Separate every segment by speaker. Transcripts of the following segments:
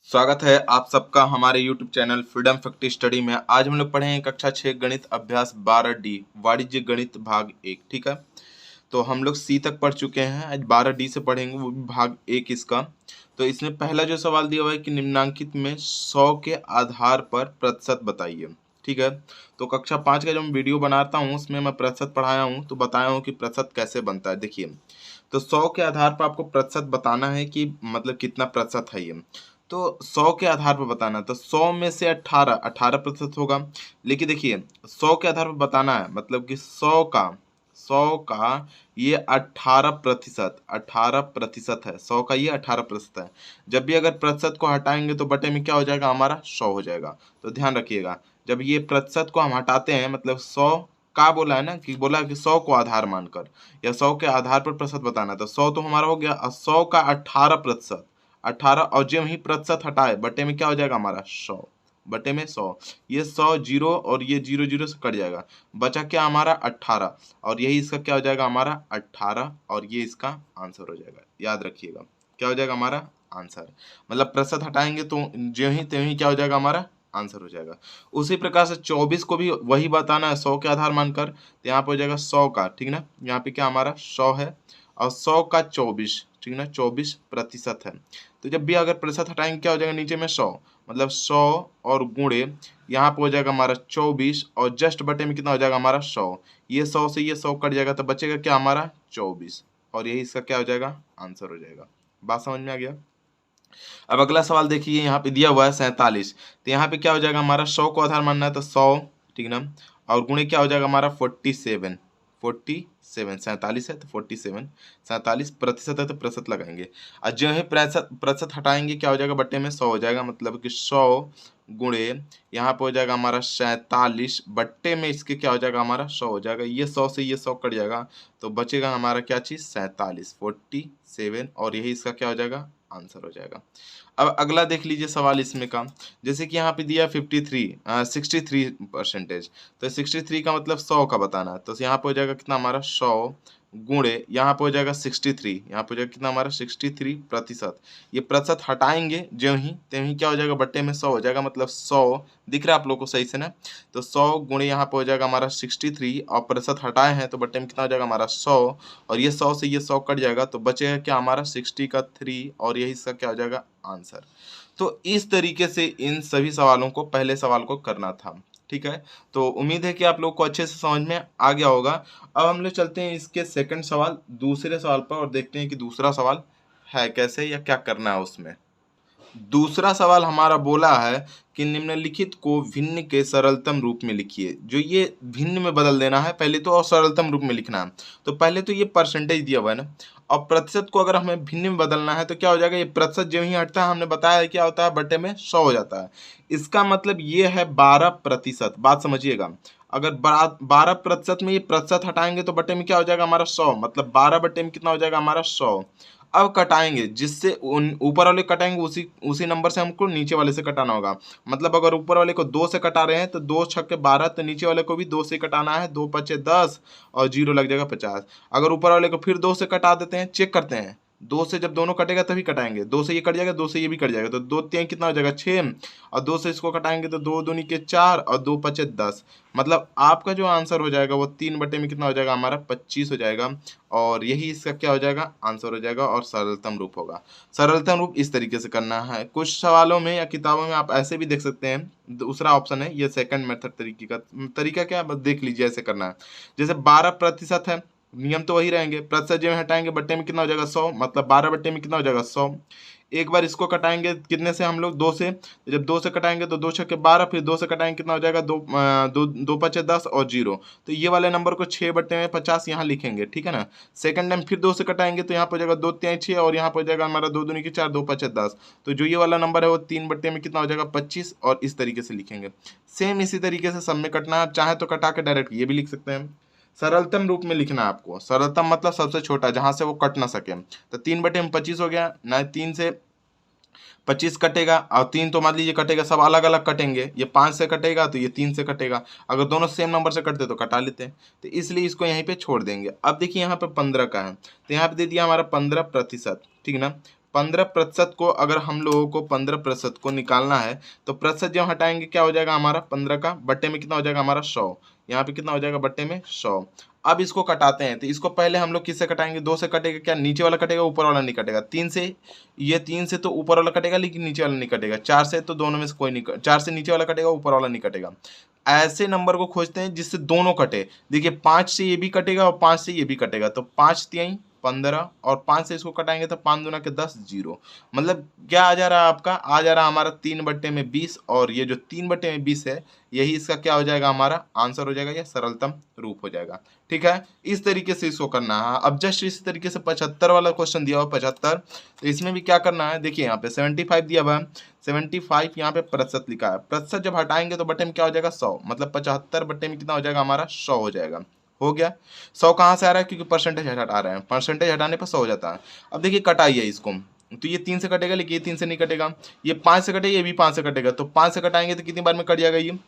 Speaker 1: स्वागत है आप सबका हमारे YouTube channel freedom factory study में। आज हम लोग पढ़ेंगे कक्षा 6 गणित अभ्यास 12D वाणिज्य गणित भाग 1। ठीक है, तो हम लोग C तक पढ़ चुके हैं, आज 12D से पढ़ेंगे, वो भी भाग 1 इसका। तो इसमें पहला जो सवाल दिया हुआ है कि निम्नांकित में 100 के आधार पर प्रतिशत बताइए। ठीक है, तो कक्षा 5 का जो मैं वीडियो बनाता हूँ उसमें मैं प्रतिशत पढ़ाया हूँ, तो बताया हूँ कि प्रतिशत कैसे बनता है। देखिए, तो 100 के आधार पर आपको प्रतिशत बताना है कि मतलब कितना प्रतिशत है ये। तो 100 के आधार पर बताना है, तो 100 में से 18% होगा। लेकिन देखिए 100 के आधार पर बताना है मतलब कि 100 का ये 18% है। 100 का ये 18% है। जब भी अगर प्रतिशत को हटाएंगे तो बटे में क्या हो जाएगा, हमारा 100 हो जाएगा। तो ध्यान रखिएगा, जब ये प्रतिशत को हम हटाते हैं मतलब 100 का बोला है ना, कि बोला कि 100 को आधार मानकर या 100 के आधार पर प्रतिशत बताना है, तो 100 तो हमारा हो गया। 100 का 18%, 18 और जब ही प्रतिशत हटाए बटे में क्या हो जाएगा हमारा 100, बटे में 100। ये 100 जीरो और ये जीरो जीरो से कट जाएगा, बचा क्या हमारा 18, और यही इसका क्या हो जाएगा हमारा 18, और ये इसका आंसर हो जाएगा। याद रखिएगा क्या हो जाएगा हमारा आंसर, मतलब प्रतिशत हटाएंगे तो जो ही त्यों ही क्या हो जाएगा हमारा आंसर हो जाएगा। उसी प्रकार से 24 को भी वही बताना है 100 के आधार मानकर, तो यहाँ पे हो जाएगा 100 का, ठीक ना, यहाँ पे क्या हमारा 100 है और 100 का 24, ठीक ना, 24% है। तो जब भी अगर प्रतिशत हटाएंगे क्या हो जाएगा नीचे में 100, मतलब 100 और गुणे यहाँ पे हो जाएगा हमारा 24 और जस्ट बटे में कितना हो जाएगा हमारा 100। ये 100 से ये 100 कट जाएगा तो बचेगा क्या हमारा 24, और यही इसका क्या हो जाएगा आंसर हो जाएगा। बात समझ में आ गया। अब अगला सवाल देखिए, यहाँ पे दिया हुआ है 47, तो यहाँ पे क्या हो जाएगा हमारा 100 को आधार मानना है तो 100, ठीक ना, और गुणे क्या हो जाएगा हमारा 47, 47 है तो 47, 47% है तो प्रतिशत लगाएंगे, और जो है प्रतिशत हटाएंगे क्या हो जाएगा बटे में 100 हो जाएगा, मतलब कि 100 गुणे यहाँ पे हो जाएगा हमारा 47 बट्टे में इसके क्या हो जाएगा हमारा 100 हो जाएगा। ये 100 से ये 100 कट जाएगा तो बचेगा हमारा क्या चीज 47, और यही इसका क्या हो जाएगा आंसर हो जाएगा। अब अगला देख लीजिए सवाल इसमें का, जैसे कि यहाँ पे दिया 63%, तो 63 का मतलब 100 का बताना है, तो यहाँ पे हो जाएगा कितना हमारा 100 गुणे यहाँ पे हो जाएगा 63, यहाँ पे हो जाएगा कितना हमारा 63%। ये प्रतिशत हटाएंगे जो ही त्यों ही क्या हो जाएगा बट्टे में 100 हो जाएगा, मतलब 100 दिख रहा है आप लोग को सही से ना, तो 100 गुणे यहाँ पे हो जाएगा हमारा 63 और प्रतिशत हटाए हैं तो बट्टे में कितना हो जाएगा हमारा 100, और ये 100 से ये 100 कट जाएगा तो बचेगा क्या हमारा 60 का 3, और यही इसका क्या हो जाएगा आंसर। तो इस तरीके से इन सभी सवालों को पहले सवाल को करना था। ठीक है, तो उम्मीद है कि आप लोग को अच्छे से समझ में आ गया होगा। अब हम लोग चलते हैं इसके सेकंड सवाल, दूसरे सवाल पर, और देखते हैं कि दूसरा सवाल है कैसे या क्या करना है उसमें। दूसरा सवाल हमारा बोला है कि निम्नलिखित को भिन्न के सरलतम रूप में लिखिए। जो ये भिन्न में बदल देना है पहले तो, और सरलतम रूप में लिखना है। तो पहले तो ये परसेंटेज दिया हुआ है ना, और प्रतिशत को अगर हमें भिन्न में बदलना है तो क्या हो जाएगा, ये प्रतिशत जो ही हटता है हमने बताया है क्या होता है बटे में 100 हो जाता है। इसका मतलब ये है 12%। बात समझिएगा, अगर 12% में ये प्रतिशत हटाएंगे तो बटे में क्या हो जाएगा हमारा 100, मतलब 12 बटे में कितना हो जाएगा हमारा 100। अब कटाएंगे, जिससे उन ऊपर वाले कटाएंगे उसी उसी नंबर से हमको नीचे वाले से कटाना होगा। मतलब अगर ऊपर वाले को 2 से कटा रहे हैं तो 2 छक्के 12, तो नीचे वाले को भी 2 से कटाना है, 2 पचे 10 और जीरो लग जाएगा 50। अगर ऊपर वाले को फिर 2 से कटा देते हैं, चेक करते हैं, 2 से जब दोनों कटेगा तभी कटाएंगे, 2 से ये कट जाएगा 2 से ये भी कट जाएगा, तो 2 3 कितना हो जाएगा 6, और 2 से इसको कटाएंगे तो 2 दूनी के 4 और 2 पचे 10। मतलब आपका जो आंसर हो जाएगा वो 3 बटे में कितना हो जाएगा हमारा 25 हो जाएगा, और यही इसका क्या हो जाएगा आंसर हो जाएगा, और सरलतम रूप होगा। सरलतम रूप इस तरीके से करना है। कुछ सवालों में या किताबों में आप ऐसे भी देख सकते हैं, दूसरा ऑप्शन है ये सेकंड मेथड तरीके का तरीका क्या है, बस देख लीजिए ऐसे करना है। जैसे 12% है, नियम तो वही रहेंगे, प्रतिशत जो हटाएंगे बट्टे में कितना हो जाएगा 100, मतलब 12 बट्टे में कितना हो जाएगा 100। एक बार इसको कटाएंगे कितने से हम लोग 2 से, तो जब 2 से कटाएंगे तो 2 छक्के 12, फिर 2 से कटाएंगे कितना हो जाएगा 2 पचे 10 और जीरो, तो ये वाले नंबर को 6 बट्टे में 50 यहाँ लिखेंगे, ठीक है ना। सेकंड टाइम फिर 2 से कटाएंगे तो यहाँ पर हो जाएगा 2 3 6, और यहाँ पर हो जाएगा हमारा 2 दूनी की 4, 2 पचे 10, तो जो ये वाला नंबर है वो 3 बट्टे में कितना हो जाएगा 25, और इस तरीके से लिखेंगे। सेम इसी तरीके से सब में कटना है, चाहे तो कटा के डायरेक्ट ये भी लिख सकते हैं। सरलतम रूप में लिखना है आपको, सरलतम मतलब सबसे छोटा जहां से वो कट ना सके। तो 3 बटे में 25 हो गया ना, 3 से 25 कटेगा, और 3 तो मान लीजिए कटेगा, सब अलग अलग कटेंगे, ये 5 से कटेगा तो ये 3 से कटेगा, अगर दोनों सेम नंबर से कटते तो कटा लेते हैं, तो इसलिए इसको यहीं पे छोड़ देंगे। अब देखिए यहाँ पे 15 का है, तो यहाँ पे दे दिया हमारा 15%, ठीक ना, 15% को अगर हम लोगों को 15% को निकालना है तो प्रतिशत जब हटाएंगे क्या हो जाएगा हमारा 15 का बट्टे में कितना हो जाएगा हमारा 100। यहाँ पे कितना हो जाएगा बट्टे में 100। अब इसको कटाते हैं तो इसको पहले हम लोग किससे कटाएंगे, 2 से कटेगा क्या, नीचे वाला कटेगा ऊपर वाला नहीं कटेगा। 3 से, ये 3 से तो ऊपर वाला कटेगा लेकिन नीचे वाला नहीं कटेगा। 4 से तो दोनों में से कोई नहीं, 4 से नीचे वाला कटेगा ऊपर वाला नहीं कटेगा। ऐसे नंबर को खोजते हैं जिससे दोनों कटे। देखिए 5 से ये भी कटेगा और 5 से ये भी कटेगा, तो 5 तिहाई 15 और 5 से इसको कटाएंगे तो 5 दूना के 10, 0। मतलब क्या आ जा रहा है आपका, आ जा रहा है हमारा 3/20 और ये जो 3/20 है यही इसका क्या हो जाएगा हमारा आंसर हो जाएगा, या सरलतम रूप हो जाएगा। ठीक है, इस तरीके से इसको करना है। अब जस्ट इसी तरीके से 75 वाला क्वेश्चन दिया हुआ 75, तो इसमें भी क्या करना है, देखिए यहाँ पे 75 दिया हुआ है, 75 यहाँ पे प्रतिशत लिखा है। प्रतिशत जब हटाएंगे तो बटे में क्या हो जाएगा 100, मतलब 75 बटे में कितना हो जाएगा हमारा 100 हो जाएगा। हो गया। 100 कहाँ से आ रहा है, क्योंकि परसेंटेज हटा रहे हैं, परसेंटेज हटाने पर 100 हो जाता है। अब देखिए कटाइए इसको, तो ये 3 से कटेगा लेकिन ये 3 से नहीं कटेगा, ये 5 से कटेगा, ये भी 5 से कटेगा, तो 5 से कटाएंगे तो कितनी बार में कट जाएगा ये,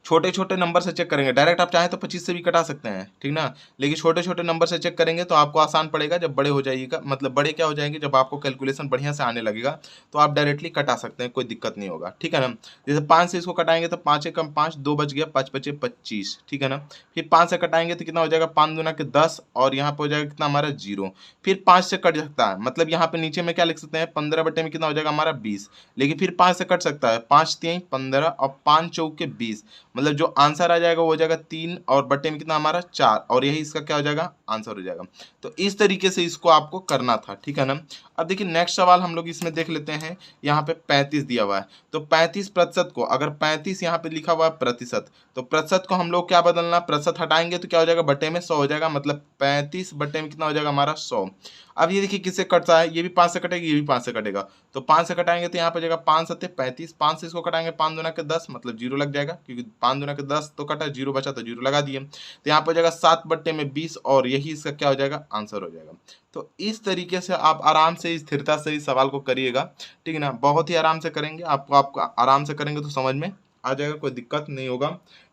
Speaker 1: छोटे छोटे नंबर से चेक करेंगे। डायरेक्ट आप चाहें तो 25 से भी कटा सकते हैं, ठीक ना, लेकिन छोटे छोटे नंबर से चेक करेंगे तो आपको आसान पड़ेगा। जब बड़े हो जाइएगा, मतलब बड़े क्या हो जाएंगे, जब आपको कैलकुलेशन बढ़िया से आने लगेगा तो आप डायरेक्टली कटा सकते हैं, कोई दिक्कत नहीं होगा। ठीक है ना, जैसे 5 से इसको कटाएंगे तो 5 से कम 5, 2 बच गया, 5 बचे 25। ठीक है ना, फिर 5 से कटाएंगे तो कितना हो जाएगा 5 दूना के 10 और यहाँ पे हो जाएगा कितना हमारा 0। फिर 5 से कट सकता है, मतलब यहाँ पे नीचे में क्या लिख सकते हैं 15 बटे में कितना हो जाएगा हमारा 20, लेकिन फिर 5 से कट सकता है, 5 तिहाई 15 और 5 चौके 20, मतलब जो आंसर आ जाएगा वो हो जाएगा 3 और बटे में कितना हमारा 4, और यही इसका क्या हो जाएगा आंसर हो जाएगा। तो इस तरीके से इसको आपको करना था। ठीक है ना, अब देखिए नेक्स्ट सवाल हम लोग इसमें देख लेते हैं। यहाँ पे 35 दिया हुआ है, तो 35% को अगर 35 यहाँ पे लिखा हुआ है प्रतिशत, तो प्रतिशत को हम लोग क्या बदलना, प्रतिशत हटाएंगे तो क्या हो जाएगा बटे में 100 हो जाएगा, मतलब 35 बटे में कितना हो जाएगा हमारा 100। अब ये देखिए किससे कटता है, ये भी 5 से कटेगा, ये भी 5 से कटेगा, तो 5 से कटाएंगे तो यहाँ पे जाएगा 5 सत्ते 35, 5 से इसको कटाएंगे 5 दूना के 10, मतलब 0 लग जाएगा, क्योंकि 5 दूना के 10 तो कटा, 0 बचा तो 0 लगा दिए, तो यहाँ पे जाएगा 7 बट्टे में 20 और यही इसका क्या हो जाएगा आंसर हो जाएगा। तो इस तरीके से आप आराम से स्थिरता से इस सवाल को करिएगा। ठीक है ना, बहुत ही आराम से करेंगे, आपको आराम से करेंगे तो समझ में आ जाएगा, कोई दिक्कत नहीं होगा।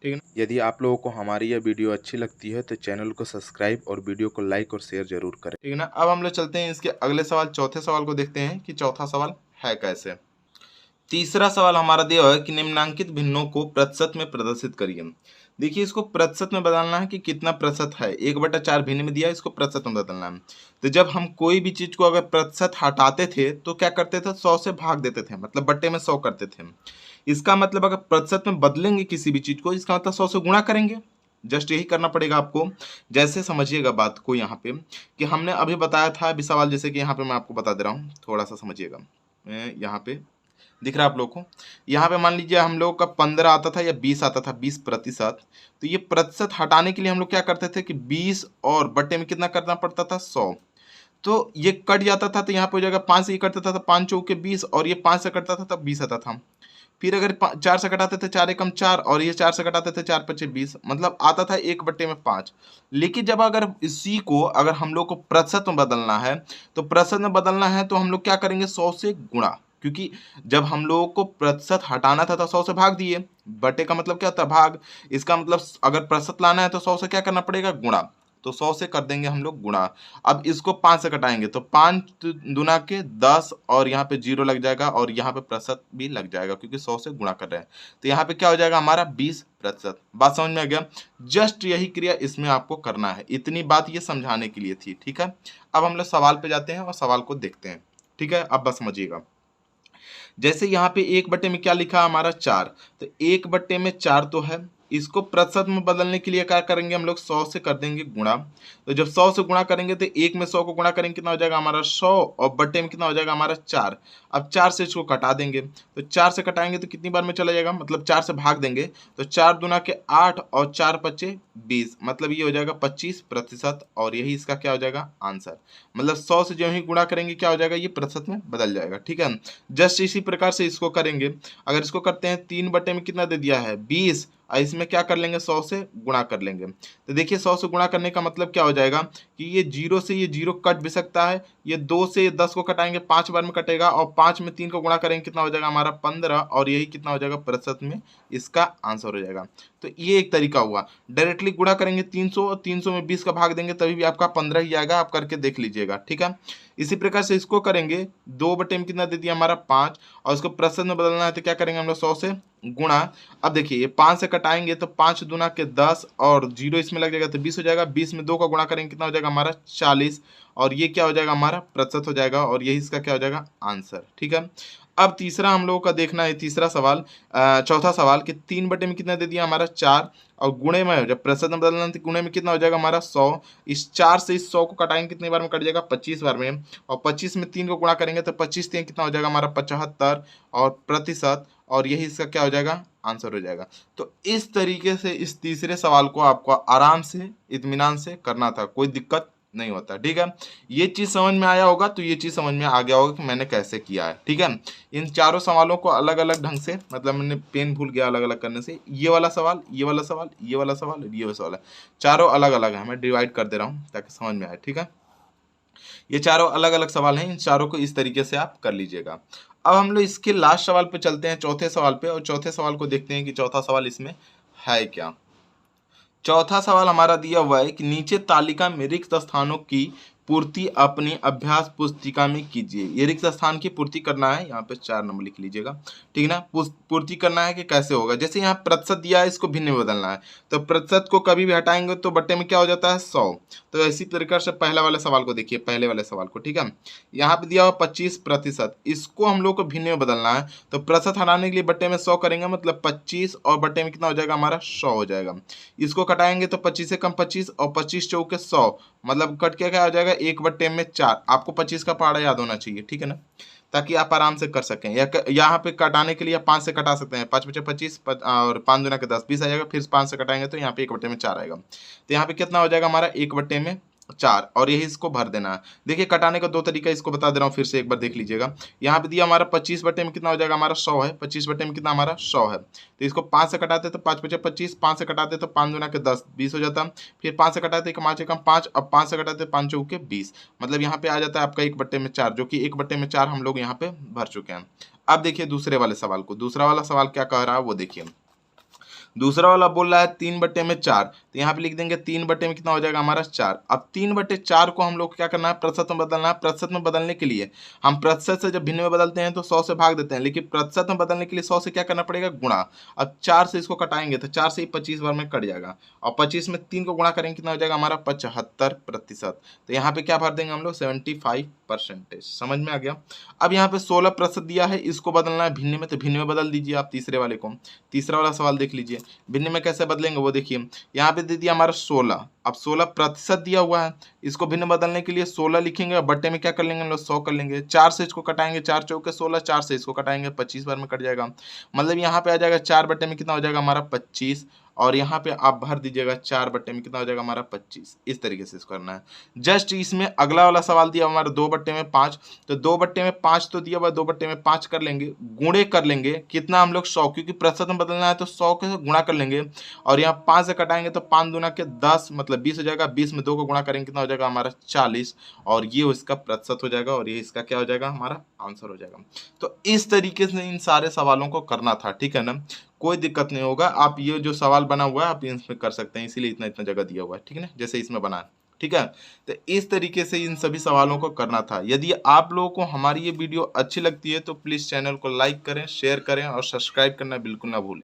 Speaker 1: ठीक है ना, यदि आप लोगों को हमारी यह वीडियो अच्छी लगती है तो चैनल को सब्सक्राइब और वीडियो को लाइक और शेयर जरूर करें। ठीक है ना, अब हम लोग चलते हैं इसके अगले सवाल, चौथे सवाल को देखते हैं कि चौथा सवाल है कैसे। तीसरा सवाल हमारा दिया हुआ है कि निम्नांकित भिन्नों को प्रतिशत में प्रदर्शित करिए। देखिए इसको प्रतिशत में बदलना है कि कितना प्रतिशत है, 1/4 भिन्न में दिया है, इसको प्रतिशत में बदलना है। तो जब हम कोई भी चीज को अगर प्रतिशत हटाते थे तो क्या करते थे, 100 से भाग देते थे, मतलब बट्टे में 100 करते थे। इसका मतलब अगर प्रतिशत में बदलेंगे किसी भी चीज को, इसका मतलब 100 से गुणा करेंगे, जस्ट यही करना पड़ेगा आपको। जैसे समझिएगा बात को यहाँ पे कि हमने अभी बताया था अभी सवाल, जैसे कि यहाँ पे मैं आपको बता दे रहा हूँ, थोड़ा सा समझिएगा। यहाँ पे दिख रहा है आप लोग को, यहाँ पे मान लीजिए हम लोग का 15 आता था या 20 आता था, 20%। तो ये प्रतिशत हटाने के लिए हम लोग क्या करते थे कि 20 और बट्टे में कितना करना पड़ता था 100, तो ये कट जाता था, तो यहाँ पे हो जाएगा 5 से ये कटता था 5 चौके 20 और ये 5 से कटता था तब 20 आता था। फिर अगर 4 से कटाते थे 4 एकम 4 और ये 4 से कटाते थे 4 पचे 20, मतलब आता था 1/5। लेकिन जब अगर इसी को अगर हम लोग को प्रतिशत में बदलना है, तो प्रतिशत में बदलना है तो हम लोग क्या करेंगे 100 से गुणा, क्योंकि जब हम लोगों को प्रतिशत हटाना था तो 100 से भाग दिए, बटे का मतलब क्या होता है भाग, इसका मतलब अगर प्रतिशत लाना है तो 100 से क्या करना पड़ेगा गुणा, तो 100 से कर देंगे हम लोग गुणा। अब इसको 5 से कटाएंगे तो 5 दूना के 10 और यहाँ पे 0 लग जाएगा और यहाँ पे प्रतिशत भी लग जाएगा, क्योंकि 100 से गुणा कर रहे हैं, तो यहाँ पे क्या हो जाएगा हमारा 20%। बात समझ में आ गया, जस्ट यही क्रिया इसमें आपको करना है, इतनी बात ये समझाने के लिए थी। ठीक है, अब हम लोग सवाल पे जाते हैं और सवाल को देखते हैं। ठीक है, अब बस समझिएगा, जैसे यहाँ पे 1/4 में क्या लिखा हमारा 4, तो 1/4 तो है, इसको प्रतिशत में बदलने के लिए क्या करेंगे हम लोग 100 से कर देंगे गुणा। तो जब 100 से गुणा करेंगे तो 1 में 100 को गुणा करेंगे कितना हो जाएगा हमारा 100 और बट्टे में कितना हो जाएगा हमारा 4। अब 4 से इसको कटा देंगे, तो 4 से कटाएंगे तो कितनी बार में चला जाएगा, मतलब 4 से भाग देंगे तो 4 दूना के 8 और 4 पचे 20, मतलब ये हो जाएगा 25% और यही इसका क्या हो जाएगा आंसर। मतलब 100 से जो ही गुणा करेंगे क्या हो जाएगा ये प्रतिशत में बदल जाएगा। ठीक है, जस्ट इसी प्रकार से इसको करेंगे। अगर इसको करते हैं 3 बटे में कितना दे दिया है 20, और इसमें क्या कर लेंगे 100 से गुणा कर लेंगे। तो देखिए 100 से गुणा करने का मतलब क्या हो जाएगा कि ये 0 से ये 0 कट भी सकता है, ये 2 से 10 को कटाएंगे 5 बार में कटेगा और 5 में 3 को गुणा करेंगे कितना हो जाएगा हमारा 15 और यही कितना हो जाएगा प्रतिशत में इसका आंसर हो जाएगा। तो ये एक तरीका हुआ। डायरेक्टली गुणा करेंगे 300 और 300 में 20 का भाग देंगे तभी भी आपका 15 ही आएगा, आप करके देख लीजिएगा, ठीक है। इसी प्रकार से इसको करेंगे, 2 बटे में कितना दे दिया हमारा 5, और इसको प्रतिशत में बदलना है तो क्या करेंगे हम लोग 100 से गुणा। अब देखिए ये 5 से कटाएंगे तो 5 दूना के 10 और 0 इसमें लग जाएगा तो 20 हो जाएगा। 20 में 2 का गुणा करेंगे कितना हो जाएगा हमारा 40, और ये क्या हो जाएगा हमारा प्रतिशत हो जाएगा, और यही इसका क्या हो जाएगा आंसर, ठीक है। अब तीसरा हम लोगों का देखना है, तीसरा सवाल चौथा सवाल कि 3 बटे में कितना दे दिया हमारा 4, और गुणे में जब प्रतिशत में बदलना तो गुणे में कितना हो जाएगा हमारा 100। इस 4 से इस 100 को कटाएंगे कितनी बार में कट जाएगा 25 बार में, और 25 में 3 को गुणा करेंगे तो 25 3 कितना हो जाएगा हमारा 75 और प्रतिशत, और यही इसका क्या हो जाएगा आंसर हो जाएगा। तो इस तरीके से इस तीसरे सवाल को आपको आराम से इत्मीनान से करना था, कोई दिक्कत नहीं होता, ठीक है। ये चीज समझ में आया होगा तो ये चीज समझ में आ गया होगा कि मैंने कैसे किया है, ठीक है। इन चारों सवालों को अलग अलग ढंग से, मतलब मैंने पेन भूल गया अलग अलग करने से, ये वाला सवाल, ये वाला सवाल, ये वाला सवाल और ये वाला सवाल है, चारों अलग अलग है, मैं डिवाइड कर दे रहा हूँ ताकि समझ में आए, ठीक है। ये चारों अलग अलग सवाल हैं, इन चारों को इस तरीके से आप कर लीजिएगा। अब हम लोग इसके लास्ट सवाल पे चलते हैं, चौथे सवाल पे, और चौथे सवाल को देखते हैं कि चौथा सवाल इसमें है क्या। चौथा सवाल हमारा दिया हुआ है कि नीचे तालिका में रिक्त स्थानों की पूर्ति अपनी अभ्यास पुस्तिका में कीजिए। ये रिक्त स्थान की पूर्ति करना है, यहाँ पे 4 नंबर लिख लीजिएगा, ठीक है ना। पूर्ति करना है कि कैसे होगा, जैसे यहाँ प्रतिशत दिया है इसको भिन्न में बदलना है, तो प्रतिशत को कभी भी हटाएंगे तो बट्टे में क्या हो जाता है 100। तो इसी तरीके से पहले वाले सवाल को देखिए, पहले वाले सवाल को, ठीक है। यहाँ पे दिया हुआ 25%, इसको हम लोग को भिन्न में बदलना है, तो प्रतिशत हटाने के लिए बट्टे में 100 करेंगे, मतलब 25 और बट्टे में कितना हो जाएगा हमारा 100 हो जाएगा। इसको कटाएंगे तो 25 से कम 25 और 25 चौके 100, मतलब कट के क्या हो जाएगा 1/4। आपको 25 का पहाड़ा याद होना चाहिए, ठीक है ना, ताकि आप आराम से कर सकें। या यहाँ पे कटाने के लिए 5 से कटा सकते हैं, 5 बचे 25 और 5 दूना के 10 20 आ जाएगा, फिर 5 से कटाएंगे तो यहाँ पे 1/4 आएगा। तो यहाँ पे कितना हो जाएगा हमारा 1/4, और यही इसको भर देना है। देखिए कटाने का 2 तरीका इसको बता दे रहा हूँ, फिर से एक बार देख लीजिएगा। यहाँ पे दिया हमारा 25 बटे में कितना हो जाएगा हमारा 100 है, 25 बटे में कितना हमारा 100 है, तो इसको 5 से कटाते तो 5 बचे 25, 5 से कटाते तो 5 दूना के 10 20 हो जाता, फिर 5 से कटाते 5 एकम 5, अब 5 से कटाते 5 चौके 20, मतलब यहाँ पे आ जाता है आपका 1/4, जो कि 1/4 हम लोग यहाँ पे भर चुके हैं। अब देखिए दूसरे वाले सवाल को, दूसरा वाला सवाल क्या कह रहा है वो देखिए। दूसरा वाला बोल रहा है 3/4, तो यहाँ पे लिख देंगे 3 बटे में कितना हो जाएगा हमारा 4। अब 3/4 को हम लोग क्या करना है प्रतिशत में बदलना है। प्रतिशत में बदलने के लिए हम प्रतिशत से जब भिन्न में बदलते हैं तो 100 से भाग देते हैं, लेकिन प्रतिशत में बदलने के लिए 100 से क्या करना पड़ेगा गुणा। अब 4 से इसको कटाएंगे तो 4 से ही 25 बार में कट जाएगा, और 25 में 3 को गुणा करेंगे कितना हो जाएगा हमारा 75%। तो यहाँ पे क्या भर देंगे हम लोग 75%। समझ में आ गया। अब यहाँ पे 16% दिया है, इसको बदलना है भिन्न में, तो भिन्न में बदल दीजिए आप तीसरे वाले को। तीसरा वाला सवाल देख लीजिए, भिन्न में कैसे बदलेंगे वो देखिए। यहाँ पे दे दिया हमारा 16, अब 16% दिया हुआ है, इसको भिन्न बदलने के लिए 16 लिखेंगे और बट्टे में क्या कर लेंगे हम लोग 100 कर लेंगे। 4 से इसको कटाएंगे, 4 चौके 16, 4 से इसको कटाएंगे 25 बार में कट जाएगा, मतलब यहाँ पे आ जाएगा 4 बट्टे में कितना हो जाएगा हमारा 25, और यहाँ पे आप भर दीजिएगा 4 बट्टे में कितना हो जाएगा हमारा 25। इस तरीके से इसको करना है। जस्ट इसमें अगला वाला सवाल दिया हमारा 2/5, तो 2/5 तो दिया हुआ 2/5 कर लेंगे, गुणे कर लेंगे कितना हम लोग 100, क्योंकि प्रतिशत में बदलना है तो 100 के गुणा कर लेंगे, और यहाँ 5 से कटाएंगे तो 5 दूना के 10 मतलब 20 हो जाएगा, 20 में 2 को गुणा करेंगे कितना हो जाएगा हमारा 40, और ये इसका प्रतिशत हो जाएगा, और ये इसका क्या हो जाएगा हमारा आंसर हो जाएगा। तो इस तरीके से इन सारे सवालों को करना था, ठीक है ना, कोई दिक्कत नहीं होगा। आप ये जो सवाल बना हुआ है आप इसमें कर सकते हैं, इसीलिए इतना इतना जगह दिया हुआ है, ठीक है ना, जैसे इसमें बना है, ठीक है। तो इस तरीके से इन सभी सवालों को करना था। यदि आप लोगों को हमारी ये वीडियो अच्छी लगती है तो प्लीज़ चैनल को लाइक करें, शेयर करें और सब्सक्राइब करना बिल्कुल ना भूलें।